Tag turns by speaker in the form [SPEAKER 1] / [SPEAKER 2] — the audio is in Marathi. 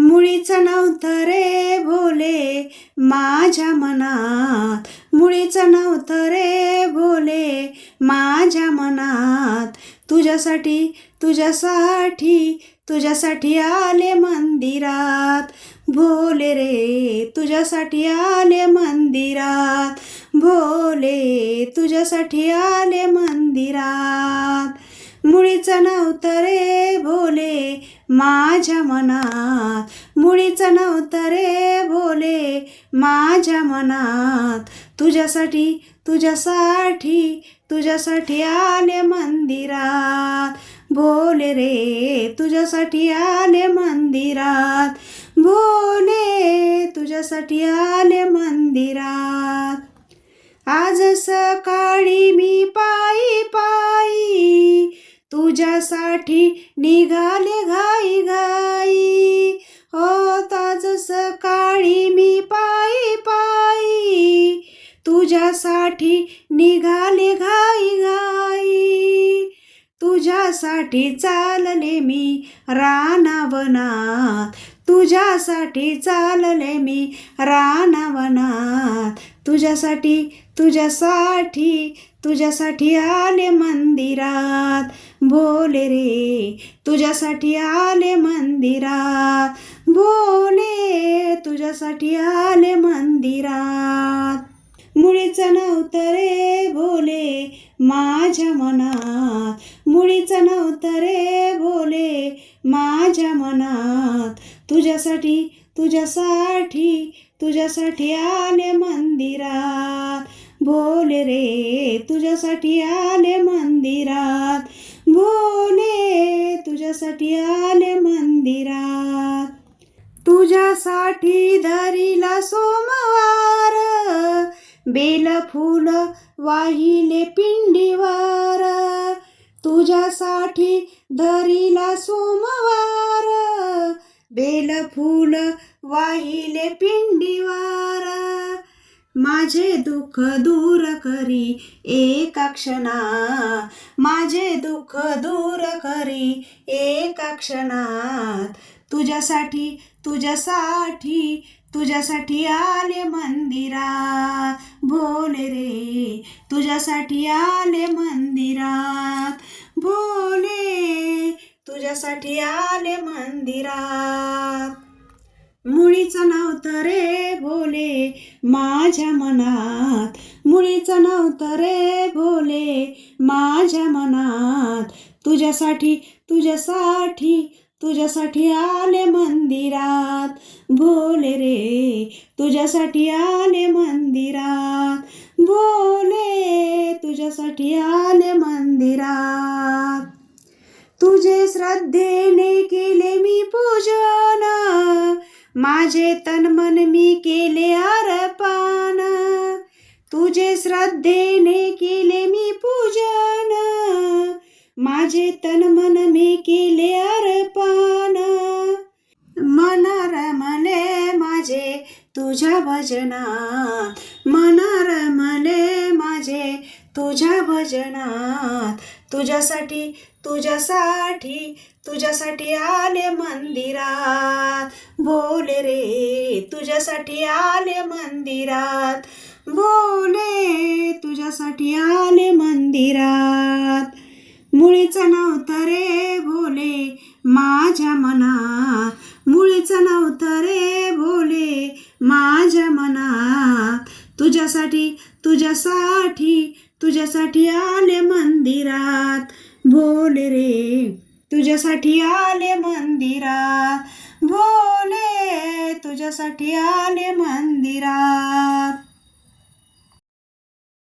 [SPEAKER 1] मुळीच नव्हतं रे भोले माझ्या मनात, मुळीच नव्हतं रे भोले माझ्या मनात. तुझ्यासाठी तुझ्यासाठी तुझ्यासाठी आले मंदिरात भोले रे, तुझ्यासाठी आले मंदिरात भोले, तुझ्यासाठी आले मंदिरात. मुळीच नव्हतं रे भोले माझ्या मनात, मुळीच नव्हतं रे भोले माझ्या मनात. तुझ्यासाठी तुझ्यासाठी तुझ्यासाठी आले मंदिरात भोले रे, तुझ्यासाठी आले मंदिरात भोले, तुझ्यासाठी आले मंदिरात. आज सकाळी मी पायी पायी तुझ्यासाठी निघाले घाई घाई. हो आज सकाळी मी पायी पायी तुझ्यासाठी निघाले घाई घाई. तुझ्यासाठी चालले मी रानावनात, तुझ्यासाठी चालले मी रानावनात. तुझ्यासाठी तुझ्यासाठी तुझ्यासाठी आले मंदिरात भोले रे, तुझ्यासाठी आले मंदिरात भोले, तुझ्यासाठी आले मंदिरात. मुळीच नव्हतं रे भोले माझ्या मनात, मुळीच नव्हतं रे भोले माझ्या मनात. तुझ्यासाठी तुझ्यासाठी तुझ्यासाठी आले मंदिरात भोले रे, तुझ्यासाठी आले मंदिरात भोले, तुझ्यासाठी आले मंदिरात. तुझ्यासाठी धरिला सोमवार बेल फूल वाहिले पिंडीवर, तुझ्यासाठी धरिला सोमवार बेल फूल वाहिले पिंडीवर. माझे दुःख दूर करी एका क्षणात, माझे दुःख दूर करी एका क्षणात. तुझ्यासाठी तुझ्यासाठी तुझ्यासाठी आले मंदिरात भोले रे, तुझ्यासाठी आले मंदिरात भोले, तुझ्यासाठी आले मंदिरात. मुळीच नव्हतं रे भोले माझ्या मनात, मुळीच नव्हतं रे भोले माझ्या मनात. तुझ्यासाठी तुझ्यासाठी तुझ्यासाठी आले मंदिरात भोले रे, तुझ्यासाठी आले मंदिरात भोले, तुझ्यासाठी आले मंदिरात. तुझे श्रद्धेने केले मी पूजन, माझे तन मन मी केले अर्पण. तुझे श्रद्धेने केले मी पूजन, माझे तन मन मी केले अर्पण. मन रमले माझे तुझ्या भजनात, मन रमले माझे तुझ्या भजनात. तुझ्यासाठी तुझ्यासाठी तुझ्यासाठी आले मंदिरात भोले रे, तुझ्यासाठी आले मंदिरात भोले, तुझ्यासाठी आले मंदिरात. मुळीच नव्हतं रे भोले माझ्या मनात, मुळीच नव्हतं रे भोले माझ्या मनात. तुझ्यासाठी तुझ्यासाठी तुझ्यासाठी आले मंदिरात भोले रे, तुझ्यासाठी आले मंदिरात भोले, तुझ्यासाठी आले मंदिरात.